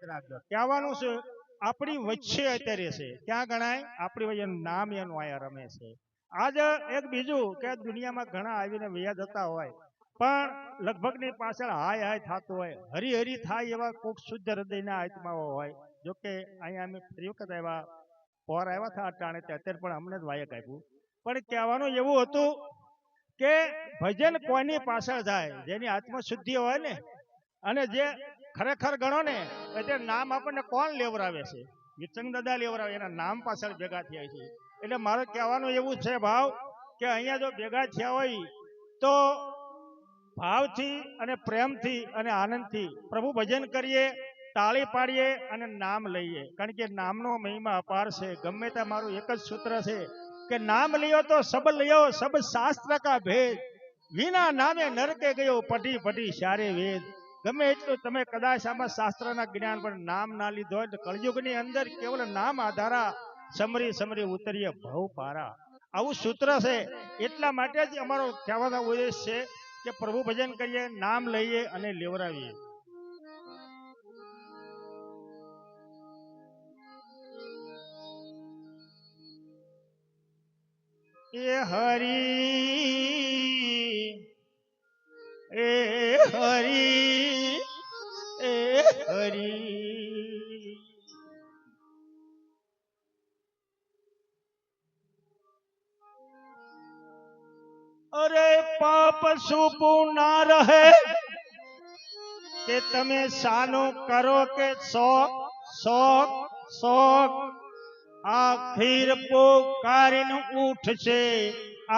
કહેવાનું છે આપણી વચ્ચે અત્યારે છે ક્યાં ગણાય આપણી વચ્ચે નામ એનું આયા રમે છે. આજ એક બીજું કે દુનિયામાં ઘણા આવીને વયા જતા હોય પણ લગભગ ની પાછળ હાય હાય થતું હોય હરી હરી થાય એવા કોક શુદ્ધ હૃદયના આત્માઓ હોય. જોકે અહીંયા અમે ફરી વખત આવ્યા પોર આવ્યા હતા અટાણે અત્યારે પણ અમને જ વાયક આપ્યું. પણ કહેવાનું એવું હતું કે ભજન કોઈની પાછળ જાય જેની આત્મશુદ્ધિ હોય ને અને જે ખરેખર ગણો ને એટલે નામ આપણને કોણ લેવરાવે છે? વિચંગ દાદા લેવરાવે, એના નામ પાછળ ભેગા થયા છે. એટલે મારે કહેવાનું એવું છે ભાવ કે અહીંયા જો ભેગા થયા હોય તો ભાવથી અને પ્રેમથી અને આનંદથી પ્રભુ ભજન કરીએ, તાળી પાડીએ અને નામ લઈએ. કારણ કે નામનો મહિમા અપાર છે. ગમે તે મારું એક જ સૂત્ર છે કે નામ લિયો તો સબ લિયો સબ શાસ્ત્ર કા ભેદ, વિના નામે નરકે ગયો પઢી પઢી સારે વેદ. ગમે એટલું તમે કદાચ આમાં શાસ્ત્રના જ્ઞાન પણ નામ ના લીધો હોય તો કળયુગની અંદર કેવલ નામ આધારા સમરી સમરી ઉતરીએ ભવ પારા. આવું સૂત્ર છે. એટલા માટે જ અમારો કહેવાનો ઉદ્દેશ છે કે પ્રભુ ભજન કરીએ, નામ લઈએ અને લેવરાવીએ. એ હરી એ હરી એ હરી અરે પાપ છુપું ના રહે કે તમે સાનું કરો કે શોક શોક શોક આખીર પોકારીને ઉઠશે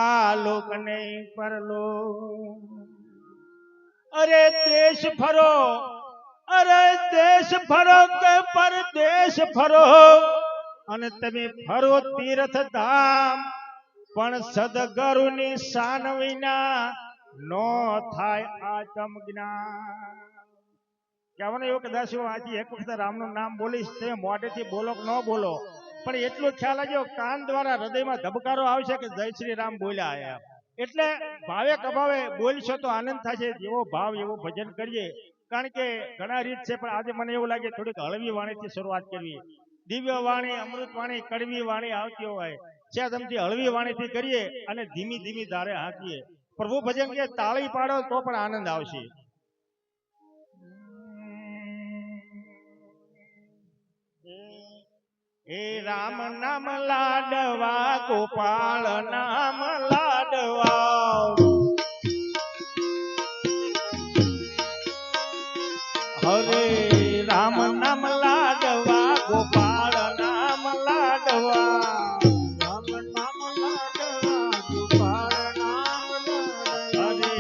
આ લોકને પરલો. અરે દેશ ફરો, અરે દેશ ફરો કે પરદેશ ફરો અને તમે ફરો તીર્થ ધામ પણ સદગુરુની શાન વિના નો થાય આત્મ જ્ઞાન. કહેવાનું એવું કદાચ હું આજે એક વખત રામનું નામ બોલીશ તમે મોઢેથી બોલો કે ન બોલો પણ એટલું ખ્યાલ આવજો કાન દ્વારા હૃદયમાં ધબકારો આવશે કે જય શ્રી રામ બોલ્યા આયા. એટલે ભાવે કભાવે બોલશો તો આનંદ થશે. જેવો ભાવ એવું ભજન કરીએ. કારણ કે ઘણા રીત છે પણ આજે મને એવું લાગે થોડીક હળવી વાણીથી શરૂઆત કરવી. દિવ્ય વાણી, અમૃત વાણી, કડવી વાણી આવતી હોય સેદમથી હળવી વાણીથી કરીએ અને ધીમી ધીમી ધારે હાંકીએ. પ્રભુ ભજન કે તાળી પાડો તો પણ આનંદ આવશે. એ રામ નામ લાડવા, ગોપાળ નામ લાડવા, હરે રામ નામ લાડવા, ગોપાળ નામ લાડવા, રામ નામ લાડવા, ગોપાળ નામ લાડવા, હરે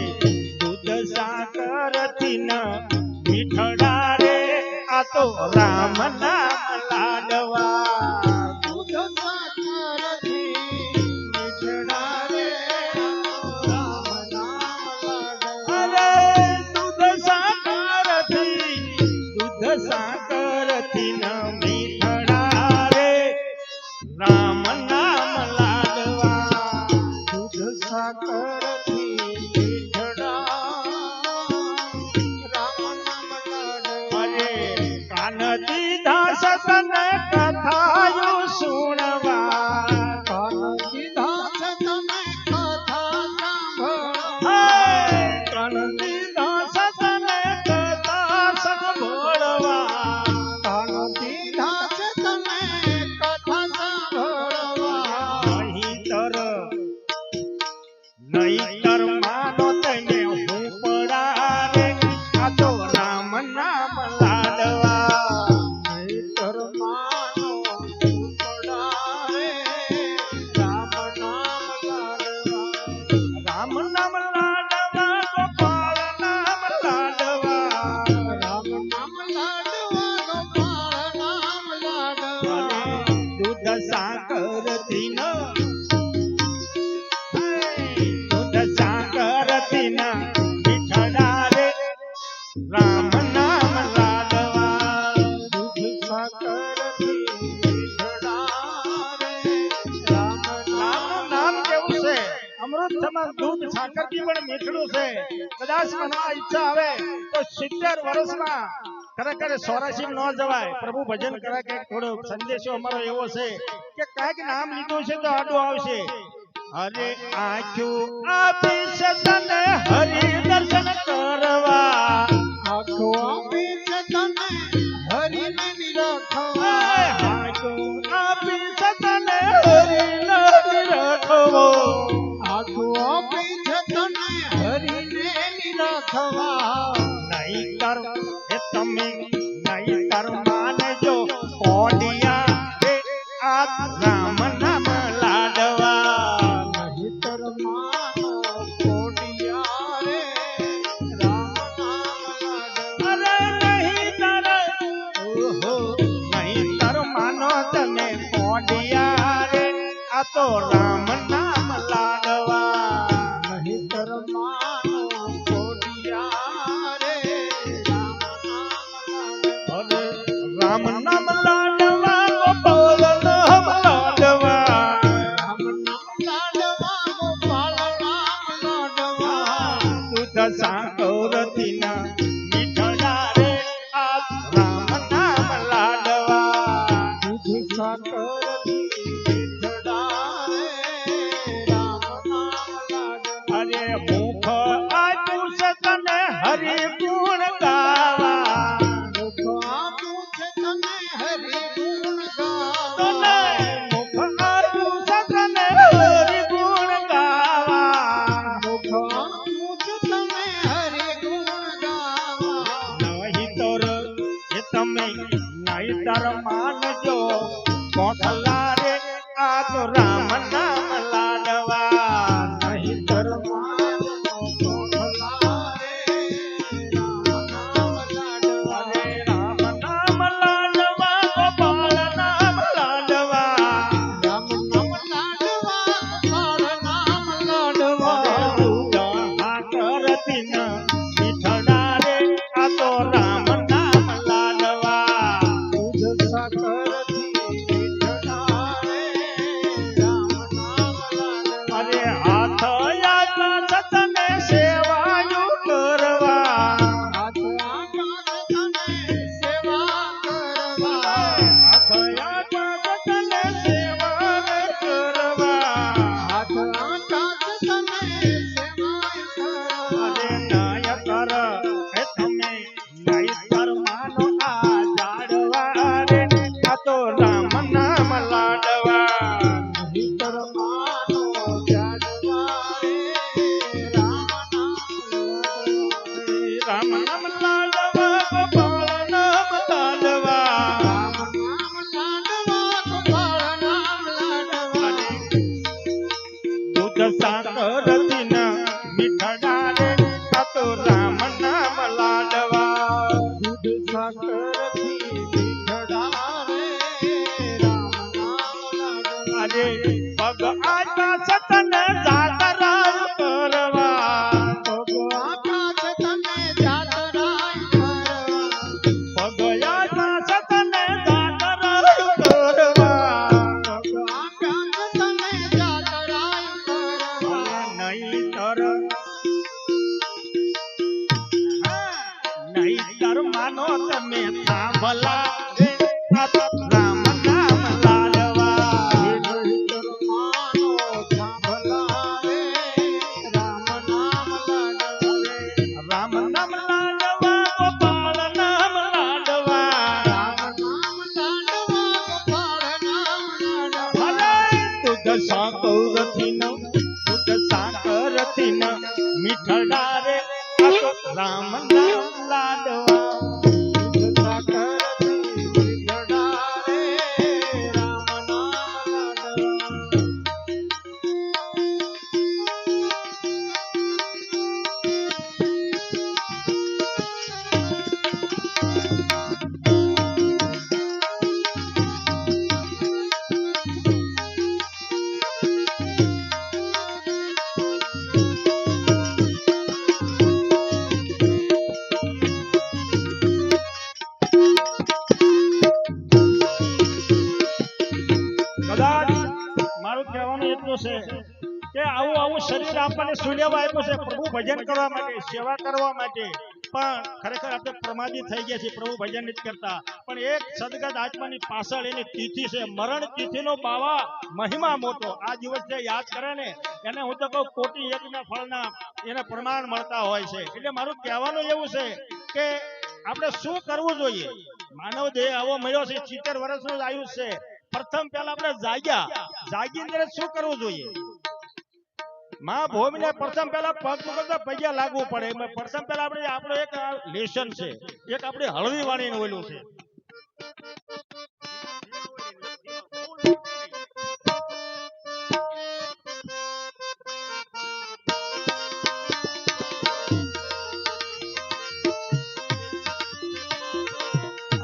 દૂધ સાકર થી ન મીઠડા રે આ તો રામ નામ લાડવા. દૂધ સાકર થી પણ મીઠડું છે. કદાચ મને ઈચ્છા આવે તો 70 વર્ષમાં ખરેખર સોરાશી ન જવાય. પ્રભુ ભજન કરે કે થોડો સંદેશો અમારો એવો છે કે કાંઈક નામ લીધું છે તો આડું આવશે. અરે આંખું આપી છે તને હરિ દર્શન કરવા, આંખો આપી છે તને હરિને નિરખવા, આંખું આપી છે તને હરિને નિરખવો, આંખો આપી છે તને હરિને નિરખવા. નહીતર એ તમે નહીતર માનજો કોડિયા રે આ રામ નામ લાડવા. નહિતર માનો કોડિયા રે રામ નામ લાડવા. અરે નહીતર ઓહો નહીતર માનો તમે કોડિયા રે આ તો રામ નામ લાડવા. નહિતર માનો કોડિયા રે રામ નામ લાડવા. અરે રામ નામ લાડવા ગોપાલ નામ લાડવા. રામ નામ લાડવા ગોપાલ નામ લાડવા. દૂધ સાકરથી ના મીઠડા રે આ રામ નામ લાડવા. દૂધ સાકરથી મીઠડા રે રામ નામ લાડવા. અરે મુખ આપ્યું છે તને હરિ ગુણ ગાવા, મુખ આપ્યું છે તને હરિ ગુણ તને ગાવા. મુખ આપ્યું છે તને હરિ ગુણ ગાવા. મુખ આપ્યું છે તને હરિ ગુણ ગાવા. નહીતર એ તમે નહીતર માનજો કોઠલા રે આ તો રામ નામ લાડવા. નહિતર માનો કોઠલા રે રામ નામ લાડવા. અરે રામ નામ લાડવા ગોપાલ નામ લાડવા. રામ નામ લાડવા ગોપાલ નામ લાડવા. કરતી ન મીઠડા રે આ તો રામ નામ લાડવા. દૂધ સાકરથી મીઠડા રે રામ નામ લાડવા. અરે હાથ આકાશ તને સેવાયું કરવા, હાથ આકાશ તને સેવા કરવા. હાથ આકાશ તને સેવા કરવા. હાથ આકાશ તને સેવા કરવા. અરે નયતર એ તમે નયતર માનો આ જાડવા રે આ તો રામ નામ લાડવા. નહિતર માનો જાડવા રે રામ નામ લાડવા. રામ નામ લાડવા ગોપાલ નામ લાડવા. રામ નામ લાડવા ગોપાલ નામ લાડવા. દૂધ સાકરથી ન મીઠડા રે આ તો રામ નામ લાડવા. દૂધ સાકરથી મીઠડા રે રામ નામ લાડવા. અરે પગ આકાશ તને જાતરાયું કરવા, પગ આકાશ તને જાતરાય કરવા. પગ આકાશ તને જાતરાયું કરવા. પગ આકાશ તને જાતરાય કરવા. નહીતર નહીતર માનો તમે થાંભલા રે આ તો રામ નામ લાડવા. નહિતર માનો થાંભલા રે રામ નામ લાડવા. રામ નામ લાડવા ગોપાલ નામ લાડવા. રામ નામ લાડવા ગોપાલ નામ લાડવા. અરે દૂધ સાકરથી ન મીઠડા રે આ તો રામ નામ લાડવા. દૂધ સાકરથી મીઠડા રે રામ નામ લાડવા. કદાચ મારું કહેવાનું એટલું છે કે આવું આવું શરીર આપણને સુલેવા આપ્યું છે પ્રભુ ભજન કરવા માટે, સેવા કરવા માટે. પણ ખરેખર આપણે પ્રમાદિત થઈ ગયા છીએ, પ્રભુ ભજન નથી કરતા. પણ એક સદગત આત્માની પાછળ એની તિથિ છે, મરણ તિથિનો બાવા મહિમા મોટો. આ દિવસ જે યાદ કરે ને એને હું તો કહું કોટી યજ્ઞના ફળના એને પ્રમાણ મળતા હોય છે. એટલે મારું કહેવાનું એવું છે કે આપણે શું કરવું જોઈએ. માનવ દેહ આવો મળ્યો છે, 70 વર્ષનું જ આયુષ્ય છે. પ્રથમ પહેલા આપણે જાગીને શું કરવું જોઈએ. માં ભૂમિને પ્રથમ પહેલા પગ મુકતા પૈયા લાગવું પડે. પ્રથમ પહેલા આપણો એક લેશન છે, એક આપણી હળવી વાણીનું ઓલું છે.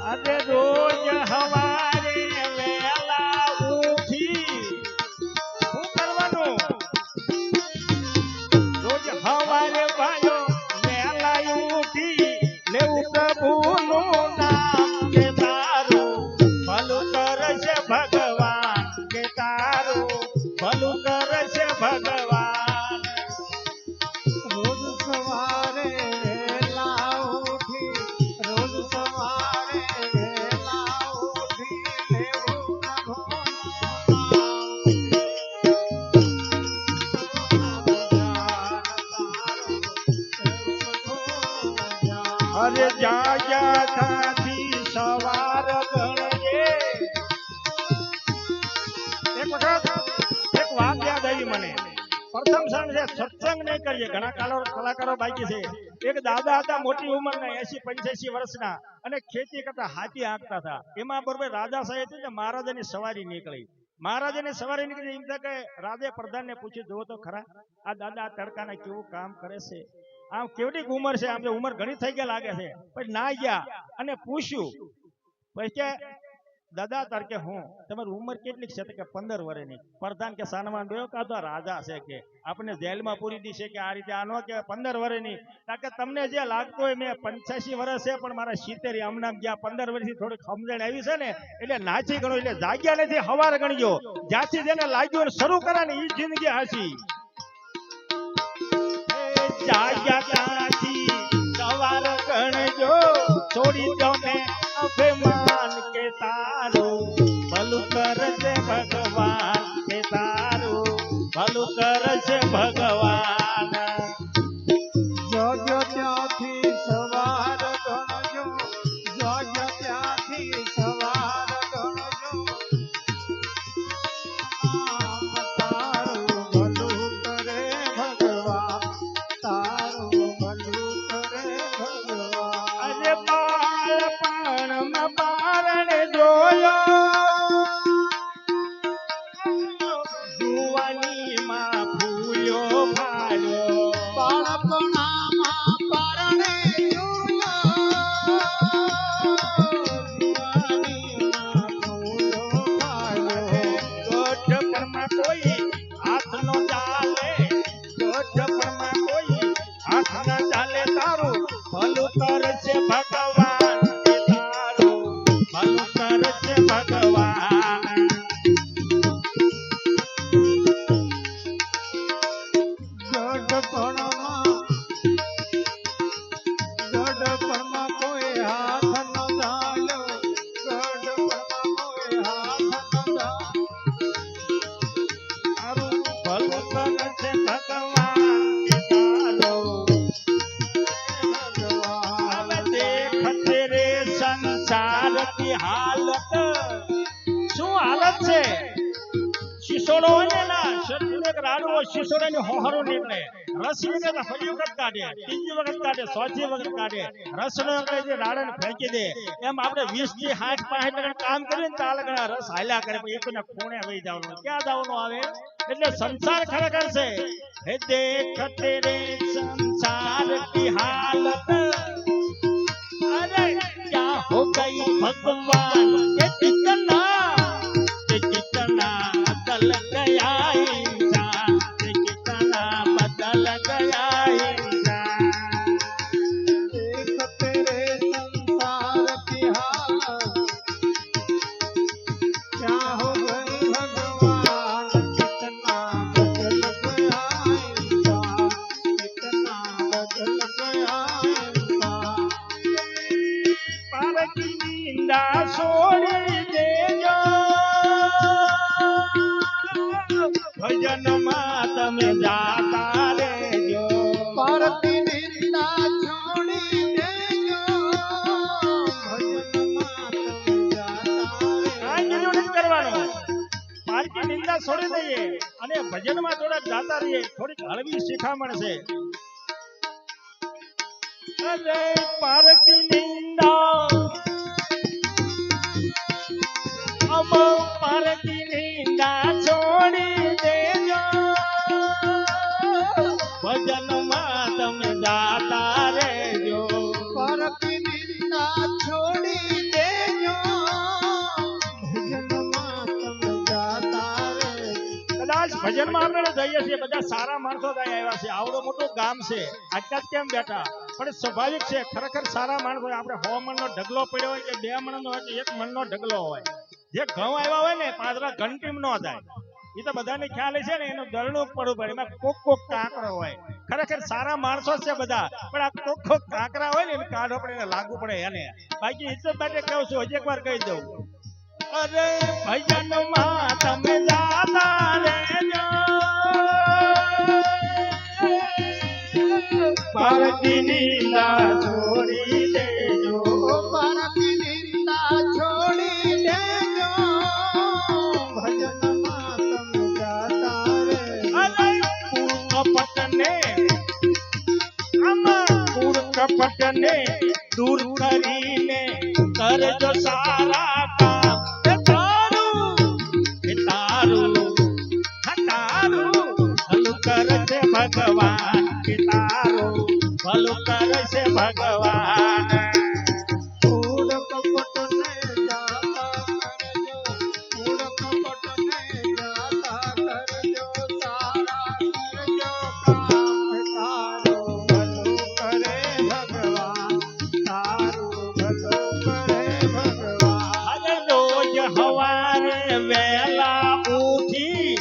આજે રોજ હવારે વેલા ઉઠી શું કરવાનું. રોજ હવારે ભાઈઓ વેલા ઉઠી લેવું પ્રભુનું નામ કે તારું ભલું કરશે ભગવાન, કે તારું ભલું કરશે ભગવાન. રોજ સવારે વહેલા ઉઠી, રોજ સવારે વહેલા ઉઠી લેવું પ્રભુનું નામ. અરે જાગ્યા થાથી સવાર ગણજે. એક વખત એક વાત યાદ આવી મને. પ્રથમ ક્ષણ છે સત્સંગ નહીં કરીએ. ઘણા કલાકારો બાકી છે. એક દાદા હતા મોટી ઉંમરના 80-85 વર્ષના અને ખેતી કરતા, હાથી હાંકતા હતા. એમાં બરોબર રાજા સાહેબ ને મહારાજાની સવારી નીકળી. મહારાજાની સવારી નીકળી એમ થાય કે રાજે પ્રધાનને પૂછ્યું જુઓ તો ખરા આ દાદા આ તડકાને કેવું કામ કરે છે. આમ કેવડી ઉંમર છે, આમ ઉંમર ઘણી થઈ ગયા લાગે છે. પછી ના ગયા અને પૂછ્યું. પછી કે દાદા તાર કે હું તમારી ઉંમર કેટલી છે? કે 15 વર્ષની. પ્રધાન કે સાનમાન ગયો કા તો રાજા છે કે આપણે જેલમાં પૂરી દી છે કે આ રીતે આનો કે 15 વર્ષની. કારણ કે તમને જે લાગતું હોય મેં 85 વર્ષ છે પણ મારા 70 આમનામ ગયા 15 વર્ષથી થોડીક સમજણ આવી છે ને એટલે નાચી ગણો. એટલે જાગ્યા નથી હવાર ગણજો. જ્યાંથી જેને લાગ્યું શરૂ કરે ને એ જિંદગી હાસી. જાગ્યા ત્યાંથી સવાર ગણજો, છોડી દો ને અભિમાન કે તારું ભલું કરશે ભગવાન, કે તારું ભલું કરશે ભગવાન. જાગ્યા ત્યાંથી સવાર ગણજો, જાગ્યા ત્યાંથી સવાર ગણજો. તારું ભલું કરે ભગવાન, તારું ભલું કરે ભગવાન. અરે બાળપણમાં બારણે જોયો, જુવાનીમાં ફૂલ્યો ફાલ્યો. બાળપણામાં પરણે જોયો, જુવાનીમાં ફૂલો ફાલ્યો. ગોઠપણમાં કોઈ હાથ નો ચાલે, ગોઠપણમાં કોઈ હાથ ન ચાલે. તારું ભલું કરશે ભગવાન, કે તારું ભલું કરશે ભગવાન. ગઢપણમાં કોઈ હાથ ન ચાલ્યો, ગઢપણમાં કોઈ હાથ ન ચાલ્યો. તારું ભલું કરશે ભગવાન, કે તારું. હવે દેખ તેરે સંસાર કી હાલત. શું હાલત છે? શિશોડો હોય ને ના શરીરનો એક રાડો હોય, શિશોડાની હોહરો નીકળે. રસ નીકળે ફરી વખત કાઢે, ત્રીજી વખત કાઢે, ચોથી વખત કાઢે. રસનો આપણે જે રાડાને ફેંકી દે એમ આપણે 20 થી 60-65 કામ કરીએ ને તાલ ગણા રસ હાલ્યા કરે. પણ એકને ખૂણે વહી જવાનું, ક્યાં જવાનું આવે? એટલે સંસાર ખરેખર છે. હે દેખ તેરે સંસાર કી હાલત, અરે क्या हो गई भगवान के कितना बदल गया इंसान, के कितना बदल गया इंसान. देख तेरे संसार की हालत, क्या हो गई भगवान, कितना बदल गया इंसान, कितना बदल गया इंसान. તમે જાતા રહેજો પરતી નિંદા છોડી દેજો ભજનમાં તમે જાતા કાંઈ કીધું નથી કરવાનું પારકી નિંદા છોડી દઈએ અને ભજનમાં થોડાક જાતા રહીએ થોડીક હળવી શિખામણ છે અરે પારકી નિંદા અમો પારકી નિંદા છોડી દેજો ભજનમાં તમે જાતા રહેજો પરતી નિંદા છોડી દેજો ભજનમાં તમે જાતા રહેજો કદાચ ભજનમાં આપણે જઈએ છીએ બધા સારા માણસો ત્યાં આવ્યા છે આવડો મોટો ગામ છે આજકાલ કેમ બેઠા પણ સ્વાભાવિક છે ખરેખર સારા માણસો હોય. આપણે 100 મણનો ઢગલો પડ્યો હોય કે 2 મણનો હોય કે 1 મણનો ઢગલો હોય જે ઘઉં આવ્યા હોય ને પાંદડા ઘંટીમ નો થાય એ તો બધાને ખ્યાલ છે ને એનું દરણું પડવું પડે એમાં કોક કાંકરો હોય ખરેખર સારા માણસો જ છે બધા પણ આ કોક કાંકરા હોય ને એને કાઢો પડે એને લાગુ પડે એને બાકી ઇજ્જત માટે કહું છું હજી એકવાર કહી દઉં અરે ભજનમાં તમે જાતા રહેજો પારકી નિંદા છોડી દેજો પરતી નિંદા છોડી દેજો ભજનમાં તમે જાતા રહેજો અરે કપટને આમાં કપટને દૂર કરીને કરજો સારા કામ તારું ભલું કરશે ભગવાન તારું ભલું કરશે ભગવાન કૂડ કપટને જાતા કરજો કૂડ કપટને જાતા કરજો સારા કરજો કામ તારું ભલું કરે ભગવાન તારું ભલું કરે ભગવાન અને રોજ હવારે વહેલા ઉઠી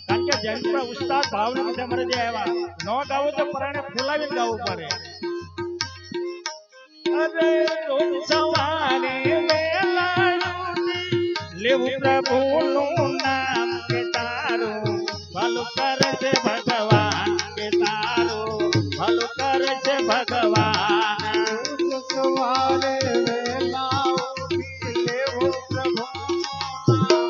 કારણ કે જયંતભાઈ ઉસ્તાદ ભાવનગર થી અમારે જે આવ્યા નો ગાવું તો પરાણે ફૂલાવીને ગાવું પડે અરે રોજ સવારે વહેલા ઉઠી લેવું પ્રભુનું નામ કે તારું ભલું કરે છે ભગવાન કે તારું ભલું કરે છે ભગવાન રોજ સવારે વહેલા ઉઠી લેવું પ્રભુનું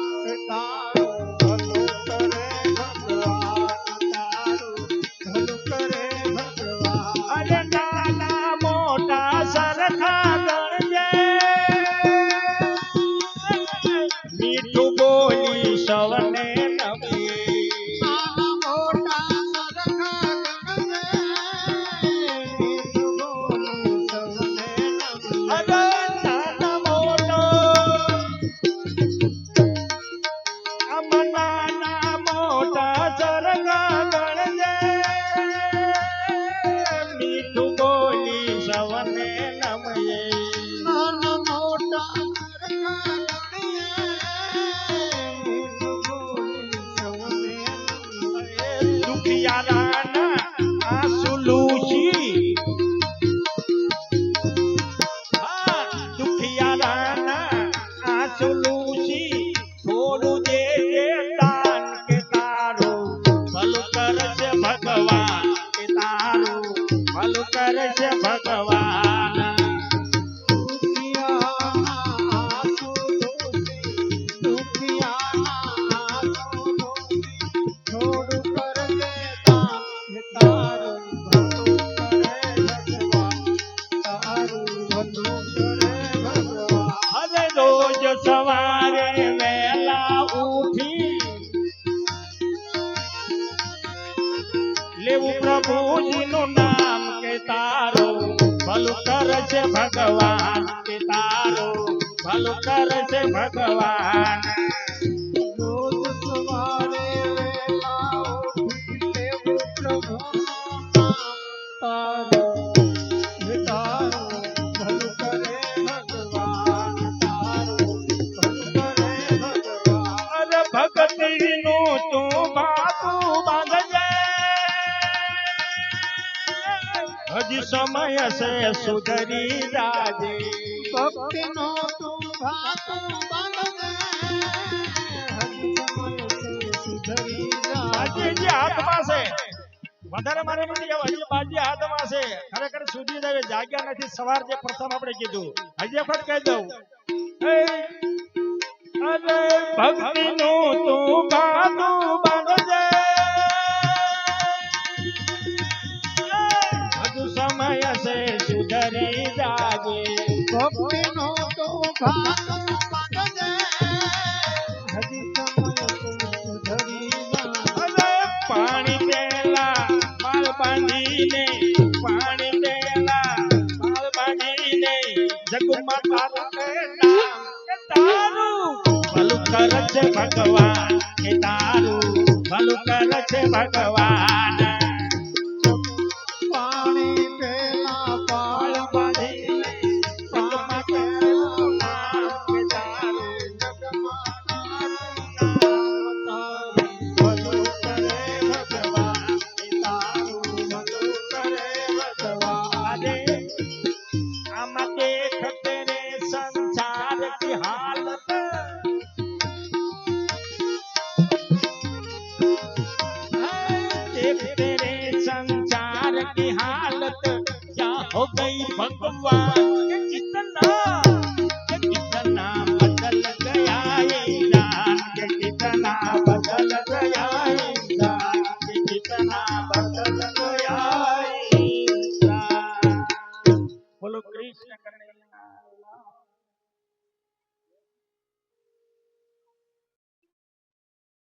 નામ તારું ભલું કરે ભગવાન તારું ભલું કરે ભગવાન અરે નાના મોટા સરખા ગણજે મીઠું બોલી સૌને નમીએ નાના મોટા સરખા ગણજે મીઠું બોલું સૌને નમીએ અરે નાના મોટો આમ નાના મોટા સરખા ગણજે મીઠું બોલી સૌને નમીએ નાના મોટા સરખા ગણીએ મીઠું બોલું સૌને નમીએ દુખિયારાના આંસુ લૂછી દુખિયારાના આંસુ લૂછી થોડું જે દાન કે તારું ભલું કરશે ભગવાન કે તારું ભલું કરશે ભગવાન દુખિયાના આંસુ ધોસી દુખિયાના આંસુ ધોસી થોડું કરજે દાન હે તારું ભલું કરે ભગવાન તારું ભલું કરે ભગવાન હવે રોજ સવારે વહેલા ઉઠી લેવું પ્રભુજીનું નામ કે તારું ભલું કરશે ભગવાન કે તારું ભલું કરશે ભગવાન રોજ સવારે વહેલા ઉઠી લેવું પ્રભુનું નામ તારું હે તારું ભલું કરે ભગવાન તારું ભલું કરે ભગવાન અરે ભક્તિનું તું બાતું બાંધજે હજી સમય છે સુધરી જાજે ભક્તિનો તું ભાતું બાંધજે હાથમાં છે વધારે મારે નથી કહેવું હજી બાજી હાથમાં છે ખરેખર સુધી જ હવે જાગ્યા નથી સવાર જે પ્રથમ આપણે કીધું હજી વખત કહી દઉં અરે ભક્તિ નું તું ગાતું બનજે હજુ સમય છે સુધરી જાગે ભક્તિનો તો ગાતું બનજે હજી સમય સુધરી જાય અરે પાણી પેલા માલ બાંધીને પાણી પેલા માલ બાંધીને જગમાં તારું નામ કે તારું ભલું કરે છે ભગવાન કે તારું ભલું કરે છે ભગવાન પાણી પેલા પાળ બાંધીને જગમાં તારું નામ કે તારું ભલું કરે ભગવાન કે તારું ભલું કરે ભગવાન અરે આમાં દેખ તેરે સંસાર की हालत देख तेरे संसार की हालत क्या हो गई भगवान